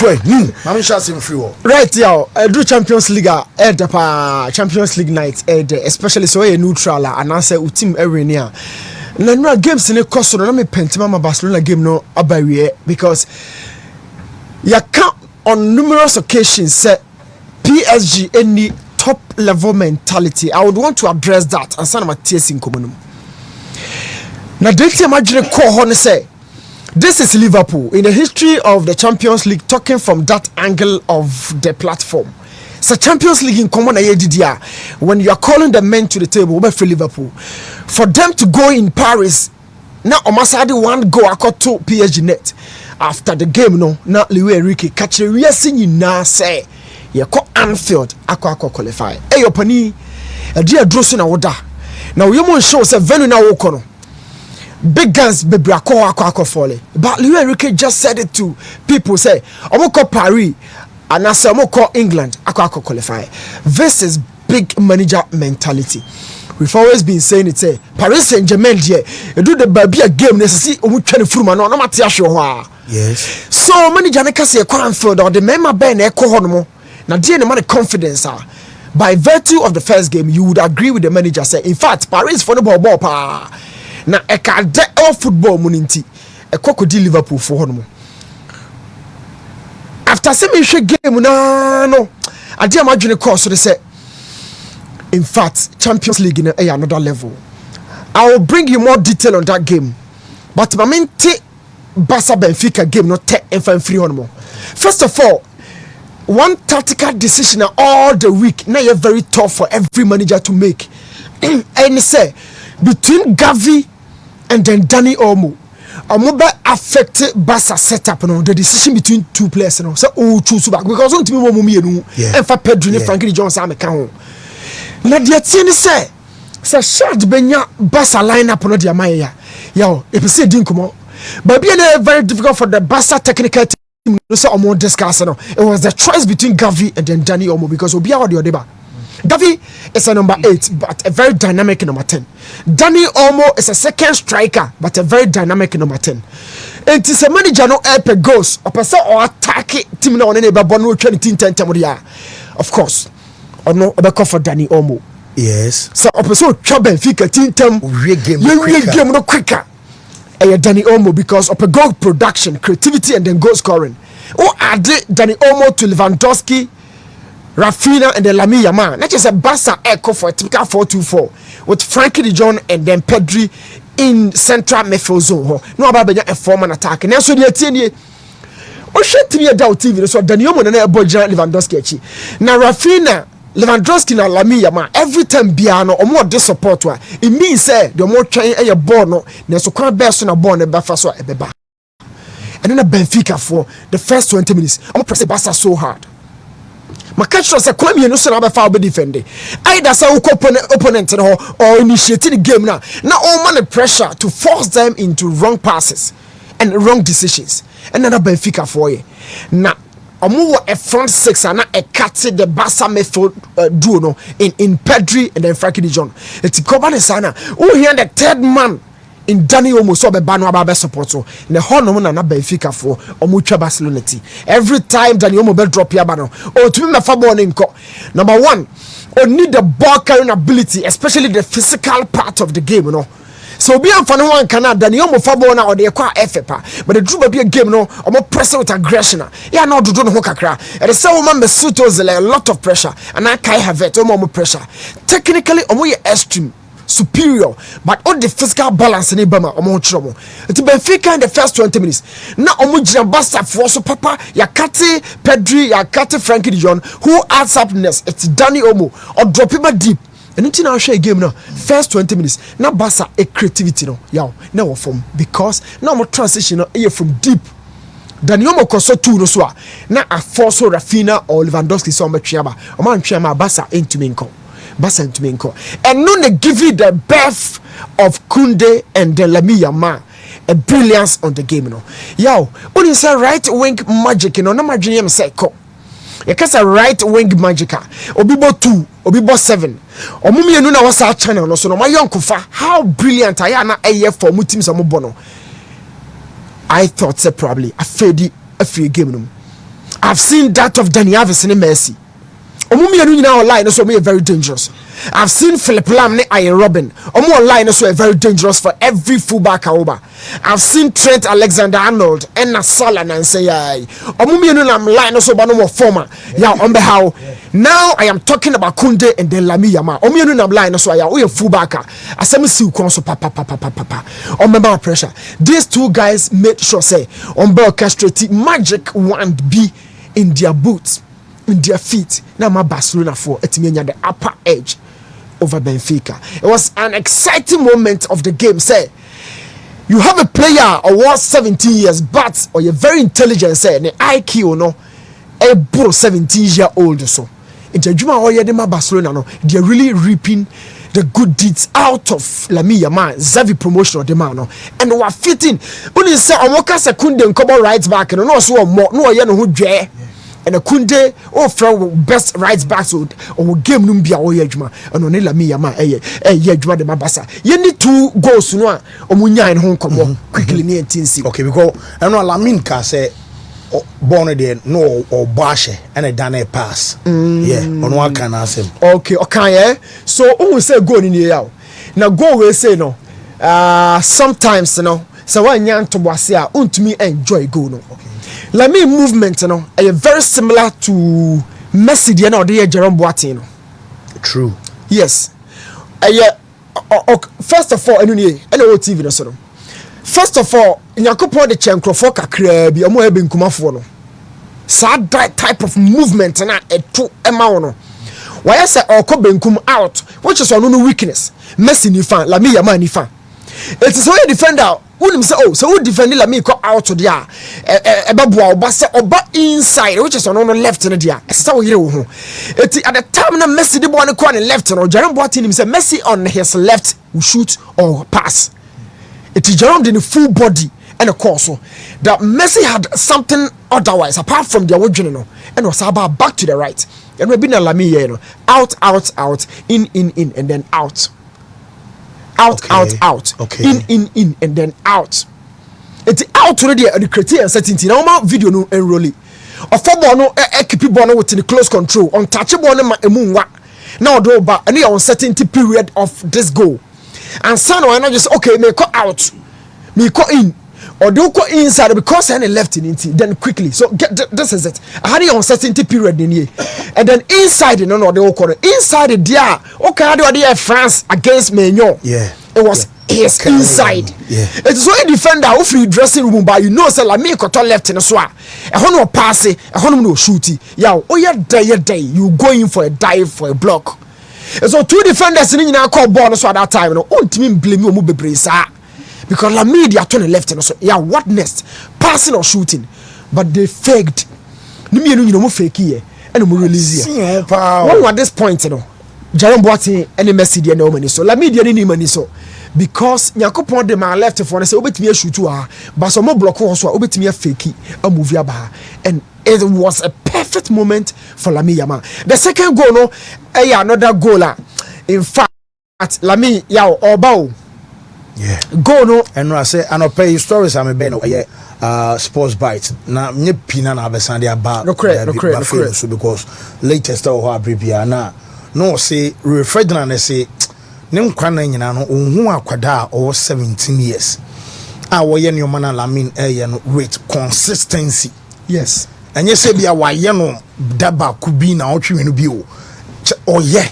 I'm sure free war. Right, yeah. Do Champions League Champions League night, especially so a neutral and answer team every near. No games in the course of me Pentima Barcelona game no abawie because you count on numerous occasions say PSG any top level mentality. I would want to address that and some of my tears in common. Now, don't imagine say this is Liverpool in the history of the Champions League, talking from that angle of the platform. So Champions League in common when you are calling the men to the table for Liverpool, for them to go in Paris now Omasadi one go to PSG net after the game no now Henrigue catch a real singing now say you call Anfield akwa qualify your pani a dear dressing award now you won't show us a venue now okono big guns baby akwa folly but Henrigue just said it to people say omoko Paris and I say omoko England akwa qualify. This is big manager mentality. We've always been saying it say Paris Saint-Germain here do the baby a game necessary omu twene furuma no matia hwa. Yes. So manager ne kase ekwa Anfield or the member ben e ko hono na dey ne man confidence by virtue of the first game you would agree with the manager say in fact Paris for the ball pa na e ka de all football muninti e kokodi Liverpool for hono after semi game na no ade amadwene course so say in fact Champions League in another level. I will bring you more detail on that game but my main Barca Benfica game not take and free on more. First of all, one tactical decision all the week now you're very tough for every manager to make and say between Gavi and then Dani Olmo affected Barca setup no the decision between two players no so choose back because on team and for Pedri and Frankie Jones am account na dia tieni say shard benya Barca lineup no dia maya yo if you say dinkomo but be very difficult for the Barca technical team to say omo discuss no it was the choice between Gavi and then Dani Olmo because obi award the odeba Gavi is a number 8 but a very dynamic number 10. Dani Olmo is a second striker but a very dynamic number 10. It is a manager no help goals or person or attack team no one neighbor no 2010 of course or no obeko for Dani Olmo. Yes. So opposite Benfica team game no quicker. Dani Olmo because of a goal production, creativity and then goal scoring. Oh, add Dani Olmo to Lewandowski, Rafinha and then Lamine Yamal. Not just a Barca echo for a typical 4-2-4 with Frankie de Jong and then Pedri in central midfield zone. No about a four-man attack. And that's what you're telling. Oh shit, me a doubt TV. So Dani Olmo and a boy Lewandowski. Now Rafinha, Lewandowski na Lamine Yamal every time biano or more this support wa it means say the more trying a ball no na so kwa best na ball na be fa so e beba and then Benfica for the first 20 minutes I'm press Barca so hard my catch was say kwame no so na be fa be defending either say opponent no or initiating the game na all man pressure to force them into wrong passes and wrong decisions and then Benfica for you na a front six and a cut the Barca midfield duo no in Pedri and then Frankie de Jong. It's Kobane Sana. Oh, here the third man in Dani Olmo so be banu aba support so. The whole no na Benfica for omucha Barcelona. Every time Dani Olmo be drop here banu. Oh, to me me fa ball nko. Number 1, oh need the ball carrying ability, especially the physical part of the game, you know. So be am fano one kana Dani Olmo fa ball na or dey kwa FFA but the drew be a game no omo press with aggression ya na ododo no ho kakra e say woman be suit a lot of pressure and I kai have it omo pressure technically omo ye extreme superior but all the physical balance in Ibama omo chromo it Benfica in the first 20 minutes na omo jina Barca for so papa ya kate Pedri ya kate Frankie de Jong who adds upness it's Dani Olmo or drop him deep. And until now, share game now. First 20 minutes. Now, Barca a creativity no. Yow now from because now my transition here from deep. Dani Olmo koso two no so. Now a force Rafinha or Lewandowski so much chiaba. O man chiama Barca into minko. Barca into minko. And no they give you the birth of Kounde and the Lamine Yamal. A brilliance on the game no. Yow, when you say right wing magic, you know, na imagine say ko. You can say right wing magica. Obibo 2, Obibo 7. Omumi enu na wasa channel no so no my yonkufa. How brilliant I am na for mu teams amobono. I thought say probably a free game no. I've seen that of Danny Alves and Messi. Omumi now online so me very dangerous. I've seen Philip Lam ne Ian Robin. Omo online so very dangerous for every fullback over. I've seen Trent Alexander-Arnold and Salah and say Omumi no line so no more former. Yeah, on the how. Now I am talking about Kounde and then Lamine Yamal. Omumi no line so ya we fullbacker. Asem si kon so papa. On my pressure. These two guys made sure say on orchestrate magic wand be in their boots. In their feet. Now my Barcelona for the upper edge over Benfica. It was an exciting moment of the game. Say you have a player who was 17 years, but or you're very intelligent. Say the IQ no, a bro 17-year-old or so. In the Juma or my Barcelona no, they're really reaping the good deeds out of Lamine Yamal, Xavi promotion of the man no, and we are fitting. Only say Omoka Kounde and come right back and no so more no no who dare. And a Kounde from best right back so or game numbia or yejuma and on Lamine Yamal yejuma de mabasa. You need 2 goals no omunya in home come quickly near tinsi. Okay, because I know Lamine ka say born there no or bashe and a done a pass. Yeah, on what can I say? Okay, okay, so who say go in here now go we say no sometimes you know so when yan to wase a untumi enjoy go no. Okay. Lamine movement, very similar to Messi, the end of Jerome Boateng. True. Yes. First of all, TV no so. First of all, Nyankopon de Chenkro kakra bi omo ebe nkumafo no. Sad type of movement na eto ema no. Why say benkum out, which is one weakness. Messi ni fan, Lamine Yamal ni fan. It is a defender. Unim say oh, so who defend Lamine go out to there. Ebabua oba say oba inside, which is on left in there. Say we hear ho. At the time na Messi the ball on the left no. Jerome Boateng him say Messi on his left will shoot or pass. It is Jerome in the full body and a course so that Messi had something otherwise apart from the original and was about back to the right. And we been a Lamine here no. Out, in and then out. Out. Okay. In, and then out. It's out already at the criteria uncertainty. Now, my video no enrolling. A football no keep ball with the close control. Untouchable no emunwa. Now do ba any uncertainty period of this goal. And son or not just okay, me cut out. Me cut in. Or do go inside because any left in it, then quickly. So this is it. I had the uncertainty period in here. And then inside no they all corner. Inside the there. Okay, how do I France against Mignon? Yeah. It was his inside. Yeah. It is so a defender who free dressing room, but you know say like me got left in the swat. A hono pass it, a hono no shooty. Yeah, oh yeah, day. You go in for a dive for a block. And so 2 defenders in our call ball so at that time. No, on team blame you move because La media turn left and so yeah, what next? Passing or shooting, but they faked. You know, fake here and we release here. One at this point, you know, Jerome Boateng and Messi they no money so La media didn't money so because Nyankopon de my left for say obetimi shoot to her, but some block also obetimi fake a movie about and it was a perfect moment for Lamine Yamal. The second goal no, another goal. In fact, Lamine Oba. Yeah. Go no. And I say, and I pay stories. I'm a ben sports bites. Now, me pina na besandi about no correct. So because latest of our prepare now. No say refrigerator and say, nem kwana nyina no unhu akwada or 17 years. We ye man Lamine no rate consistency. Yes. And you say bia wa ye no daba kubi na otwe no bi o. Oh yeah.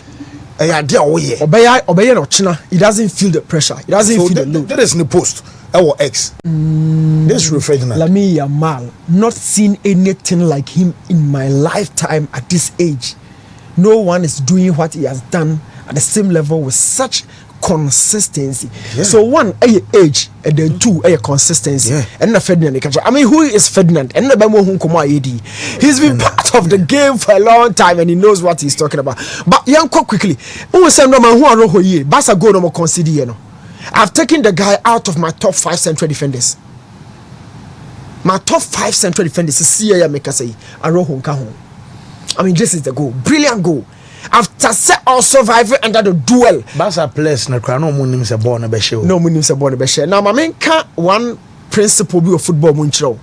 Obey no china. He doesn't feel the pressure. He doesn't feel the load. That is in the post. Our X. This refrigerator. Lamine Yamal, not seen anything like him in my lifetime at this age. No one is doing what he has done at the same level with such consistency. Yeah. So one, age, and then 2, consistency. Yeah. And the Ferdinand. I mean, who is Ferdinand? And the he's been part of the game for a long time, and he knows what he's talking about. But young quickly, who say no man who are no here? Basa go no more consider no. I've taken the guy out of my top 5 central defenders. My top 5 central defenders is Sia make say Aroho Nkaho. I mean, this is the goal, brilliant goal. After set or surviving under the duel. Basa place na kra no munim se ball na be show. No munim se ball na be show. Now my main one principle of football munchro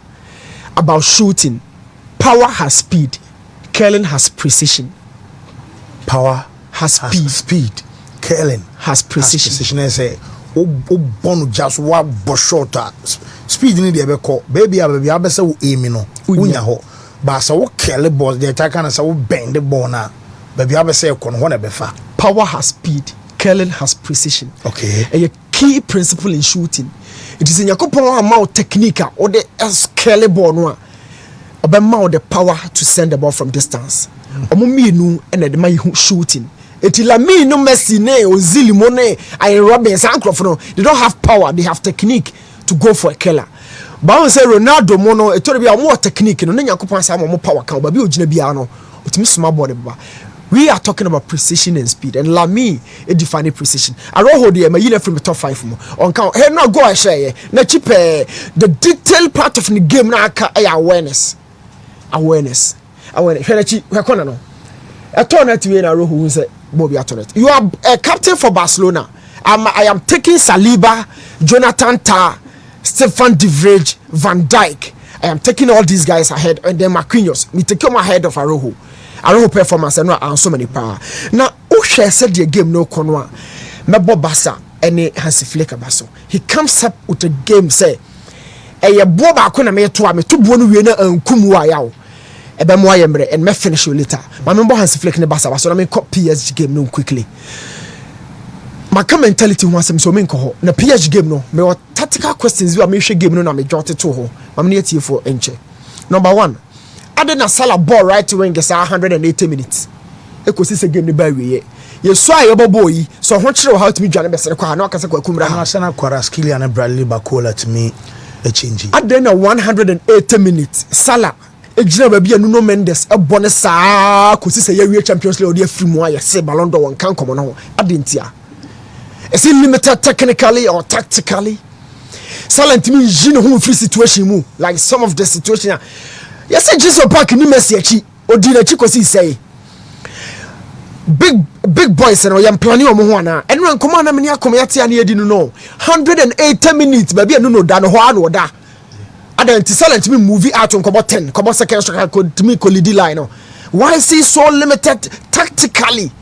about shooting Power has speed. Curling has precision. Power has speed. Curling has precision. Precision say bonu just wa shorter speed ni dey be call baby abese wo aim no unya ho ba sa wo curl ball dey attack na sa wo bend the ball na baby abese e kono ho na be fa. Power has speed. Curling has precision. Okay. A key principle in shooting. It is in Yakopon amount technique or the curly ball no about the power to send the ball from distance. Omuminu and the man shooting. Etila me no Messi ne or Zilimone and Robbins Ancroft. They don't have power, they have technique to go for a killer. But I say Ronaldo mono it will be a more technique and then Yakopon some more power count, but you Biano, it means small body. We are talking about precision and speed, and Lamy it define precision. I don't hold the my from the top 5 more. On count, hey, now go I share. Na cheap the detailed part of the game na awareness. Awareness. No. A tournament we na who say Bobby Atonet. You are a captain for Barcelona. I am taking Saliba, Jonathan Tah, Stefan De Vrij, Van Dijk. I am taking all these guys ahead, and then Marquinhos. Me take him ahead of Arojo. Arojo performance and no so many power. Now, who share said the game no conwa. Mebo Basa any Hansi Flick Basso. He comes up with a game say, "Eye boba akona me to am to bonu we na ankum wa yawo." Ebe mo ayemre and me finish you later. My member Hansi Flick ne Basa so na me cop PSG game no quickly. My mentality wants some so me nko na PSG game no me what tactical questions we me hwe game no na me jot to ho. Ma me tie for enche. Number 1. Adding a Salah ball right to wing gets 180 minutes. Ekosi se game ne ba wie. Ye so aye boy so ho kire how to me dwane besere kwa na okase kwa kumra na sana kwara skill and Bradley Bakola to me a change. Adding a 180 minutes Salah ejina ba bia Nuno Mendes e bone saa kosi se ye wie Champions League odi afiri mu aye se Ballon d'Or won kan komo no adentia. Is it limited technically or tactically? Salah ntimi jino ho free situation mu like some of the situation. Yes, Jesus Park ni Messi achi odi na chi kosi say big boys and I'm planning on one and when come on many community and you didn't know 180 minutes baby no dan ho an oda adan silent me movie out on about 10 come second strike could to me collidy line no why is he so limited tactically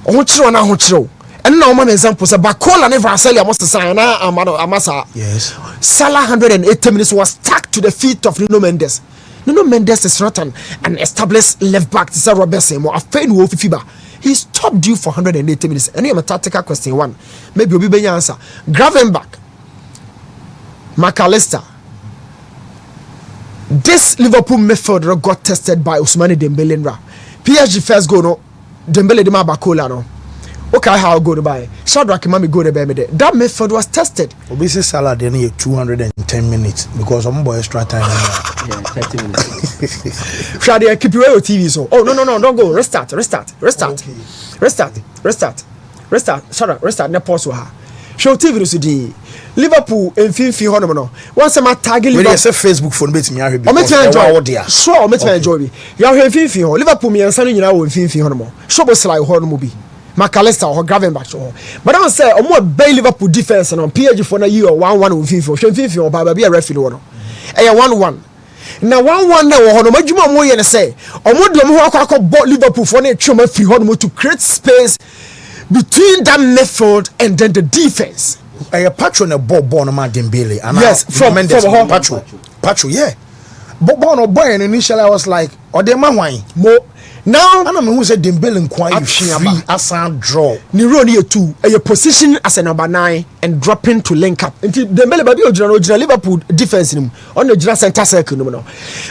ho chiro na ho chiro and now one example say Bakola never sell almost sign na amasa yes Salah 180 minutes was stuck to the feet of Nuno Mendes. Nuno Mendes is not an established left back to say Robertson or a fain wolf fiba. He stopped you for 180 minutes. Any of a tactical question one. Maybe you'll be answer. Gravenberch, McAllister. This Liverpool midfielder got tested by Ousmane Dembele. PSG first goal no. Dembele de Bakola no. Okay, how go to buy? Shadrach Mami go to buy me there. That method was tested. Obviously, Salah they need 210 minutes because some boy extra time. Yeah, 30 minutes. Shadi, I keep you on TV so. Oh no, don't go. Restart. Okay. Restart. Shadrach, restart. Ne pause ha. Show TV no sudi. Liverpool in Finfi hono no. Once I'm target Liverpool. When you say Facebook phone bet me ahwe. O me try enjoy. Sure, o me try enjoy. Ya hwe Finfi ho. Liverpool me ansa no nyina wo Finfi hono mo. Shobo slide ho no mo bi. McAllister or Gravenberch or but I don't say or more bay Liverpool defense and on PSG for a year 1-1 with FIFA or by a referee one. 1-1. Now 1-1 now on Majuma Moy and say or more than bought Liverpool for a chuma free honmo to create space between that midfield and then the defense. A patron of Bob Bonoma Dembele and yes from Mendes Patro yeah. Bob Bono boy and initially I was like or the man wine more. Now, I don't know who said Dembele and quite free as a draw. Nironi 2 a position as a number 9 and dropping to link up until Dembele baby original Liverpool defense him on the general center circle no.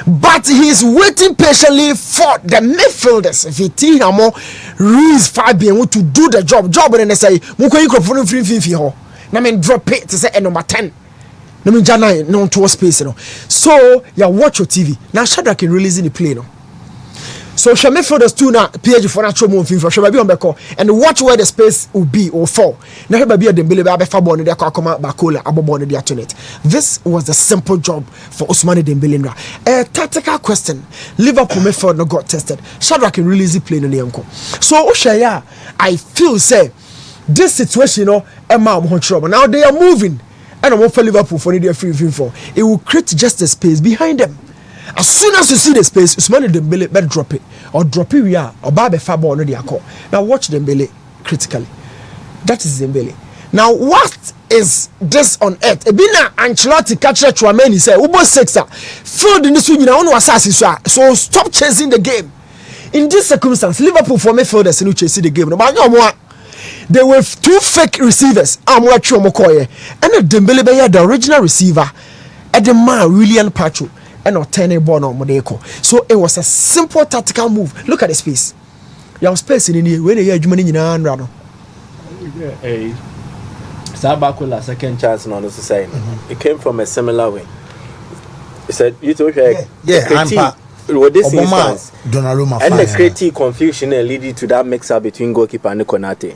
But he is waiting patiently for the midfielders. If he think more Ruiz Fabian to do the job and they say Muko microphone free ho. Na men drop it to say a number 10. No mean Jana no to space no. So you watch your TV. Now Shadrach can release in the play no. So Shame for the two na PSG for natural move for Shame be on beko and watch where the space will be or fall. Now he be a Dembele be abefa ball there come Bakola abobon there to it. This was the simple job for Ousmane Dembele. A tactical question. Liverpool midfield no got tested. Shadrach can release play no yanko. So Oshaya, I feel say this situation Emma trouble. Now they are moving and I'm for Liverpool for their free for. It will create just a space behind them. As soon as you see the space, Ousmane Dembele better drop it or drop it. We are or Babe Fabo already a call. Now watch Dembele critically. That is Dembele. Now what is this on earth? Ebina Ancelotti catcher Chouameni say Ubo sexer filled in this week. I want to assassin so stop chasing the game. In this circumstance, Liverpool for midfielders who chasing the game. There were two fake receivers. Amwachi Omokoye and Dembele be the original receiver. At the man William Pacho and not turning ball on Modeko. So it was a simple tactical move. Look at the space. You have space in here. Where you money in a run. Sabakola second chance no so saying. It came from a similar way. He said you told her with this instance and the creative confusion leading to that mix up between goalkeeper and Konate.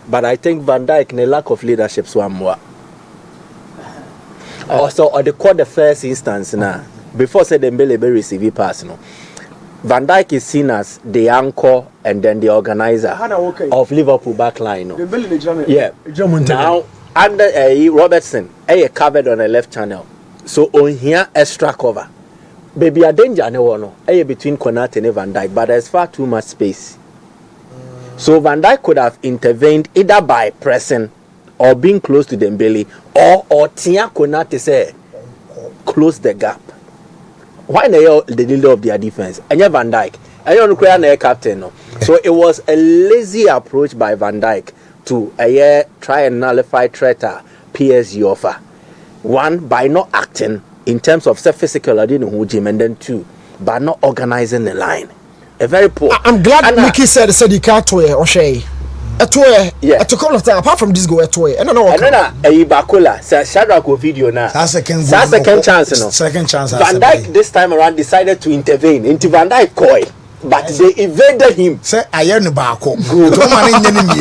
But I think Van Dijk in a lack of leadership swam more. Also, or the call the first instance now. Before said Dembele be receive pass no. Van Dijk is seen as the anchor and then the organizer of Liverpool backline. No? Yeah. Now under Robertson, covered on the left channel. So on here extra cover. Baby a danger no. Between Konate and Van Dijk, but there's far too much space. So Van Dijk could have intervened either by pressing or being close to Dembele or Tia Konate say close the gap. Why are the leader of their defense? And Van Dijk. I don't know captain. No. So it was a lazy approach by Van Dijk to try and nullify threat PSG offer. One, by not acting in terms of physical, I didn't know Jim, and then two, by not organizing the line. A very poor. I'm glad Mickey said he can't toy or shay. A toy, yeah. At a couple of times, apart from this, go a toy. And no, and then a Bakola, Shadrach video now. That's second chance. No? Second chance. Van Dijk this time around decided to intervene into Van Dijk coy, but they evaded him. Say, I am Bako.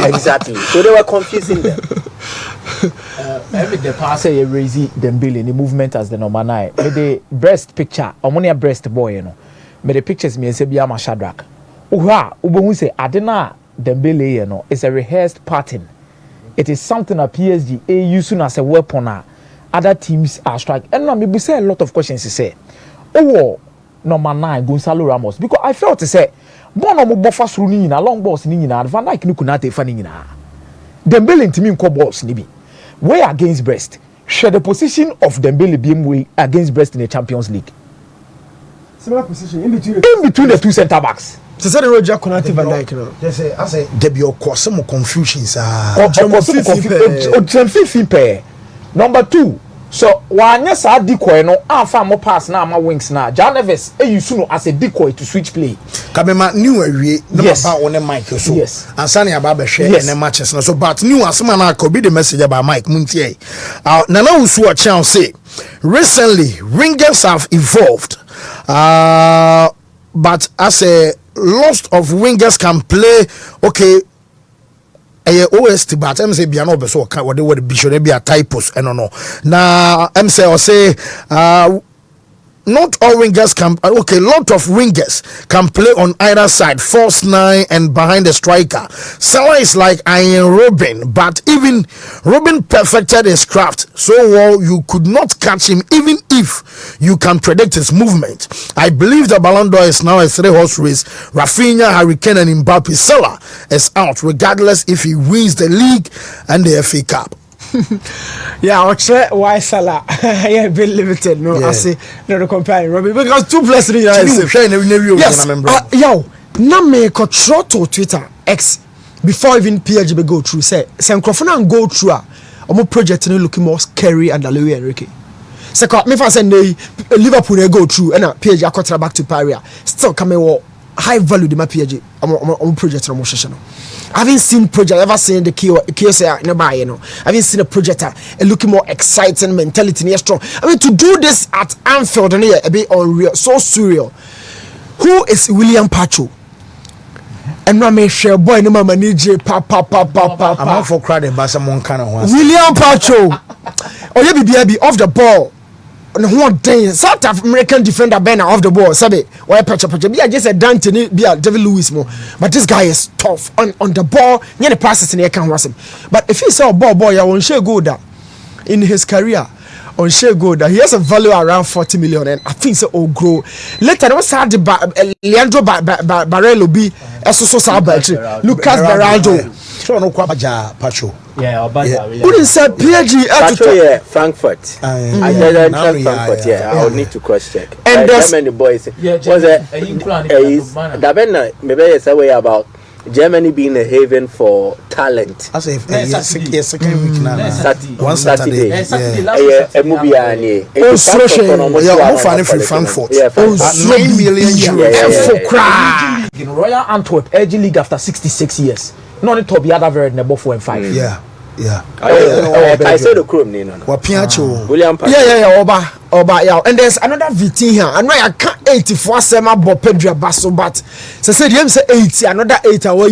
Exactly. So they were confusing them. The passer you raise Dembele the movement as the number 9. The breast picture, Omonia breast boy, you know. Me the pictures me say be am Shadrach. Uha, ubo say Adena Dembele, you know, it's a rehearsed pattern. It is something that PSG using as a weapon. Other teams are striking. And now me say a lot of questions. He say, oh, number 9 Gonzalo Ramos, because I felt to say, Bono mo buffer through ni na long balls ni na Van Dijk ni kunate fa ni na. Dembele ntimi nko balls ni bi. Way against Brest. Share the position of Dembele BMW against Brest in the Champions League. Similar position in between the two centre backs. So say Roger Konate Van Dijk no. Just say I say there be some confusions Number 2. So wanya sa decoy no afa mo pass na ama wings na Jan Neves use no as a decoy to switch play. Kabema new awie na papa on mic so. Yes. Ansani aba be share in matches no so but new asema na ko be the message about Mike Muntie. Nana Usu a chance say recently Rangers have evolved. But as a lots of wingers can play okay OST but I'm say biano be so what the bishop be a typos and no na I'm say not all wingers can okay lot of wingers can play on either side false 9 and behind the striker. Salah is like Iron Robin, but even Robin perfected his craft so well you could not catch him even if you can predict his movement. I believe the Ballon d'Or is now a 3-horse race. Rafinha, Harry Kane and Mbappe. Salah is out regardless if he wins the league and the FA Cup. Yeah, I'll check why Salah. Yeah, bit limited. No, I say no comparing Robbie because 2 plus 3 yes. Yo, na me control to Twitter X before even PSG go through. Say microphone go through. Omo project no looking more scary and Louis Henrique. Say me for say Liverpool go through and PSG are back to Paris. Still come high value the my PSG. Omo project no more session. I haven't seen project ever seen the kiosk nearby, you know. I haven't seen a project looking more exciting, mentality strong. I mean to do this at Anfield and a bit unreal, so surreal. Who is William Pacho? And now me share boy no mama nije I'm out for crowd but someone kind of wants William Pacho. Oh yeah be off the ball. No day South American defender Ben off the ball sabe why patch be just a Dante be a David Lewis more but this guy is tough on the ball near the passes in the can was him but if he saw ball you won't share go that in his career on share gold that he has a value around 40 million, and I think so will grow. Later, we start the Leandro Barreiro be so Lucas Beraldo. So no kwabaja Pacho. Yeah, Who didn't say PG Pacho, Frankfurt. I did Frankfurt, I'll need to cross check. And there's many boys. Was it? Maybe it's a way about Germany being a haven for talent. As if second week now. One Saturday. Frankfurt. 9 million euros. In Royal Antwerp, AG League after 66 years. No need to be other very number 4 and 5. Yeah. I saw the Chrome, William. Oba, yeah. And there's another VT here. I know I can't 84 sema about Pedri Yamal, but say the say 80, another 8 hour,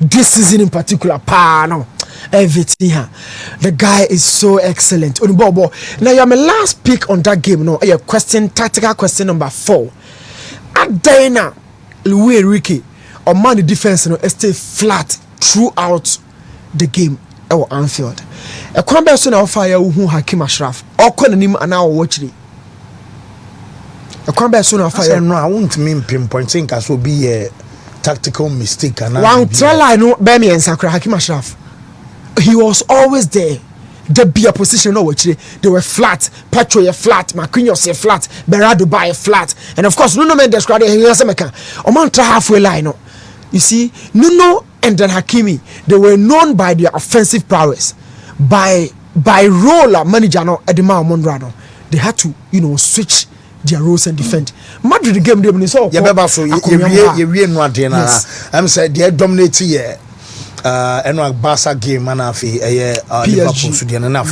this season in particular, no. VT here. The guy is so excellent. Now you're my last pick on that game. No, a question, tactical question number 4. Adena Louis Henrique or man the defense stay flat throughout the game. Anfield. A combination of fire who Hakim Ashraf or Konanim and now watch it. A combination of fire. No, I won't mean pinpointing as will be a tactical mistake. And one tell I know Bemi and Sakra Hakim Ashraf. He was always there. There be a position no watch it. They were flat, Patro flat, Marquinhos flat, Berardo by flat, and of course Nuno Mendes crowd here Sameka. Omantra halfway line. You see, Nuno and then Hakimi, they were known by their offensive prowess. By role manager no Edema Mondrano, they had to switch their roles and defend. Madrid game they so I'm said they dominate here. Barca game and Liverpool so they na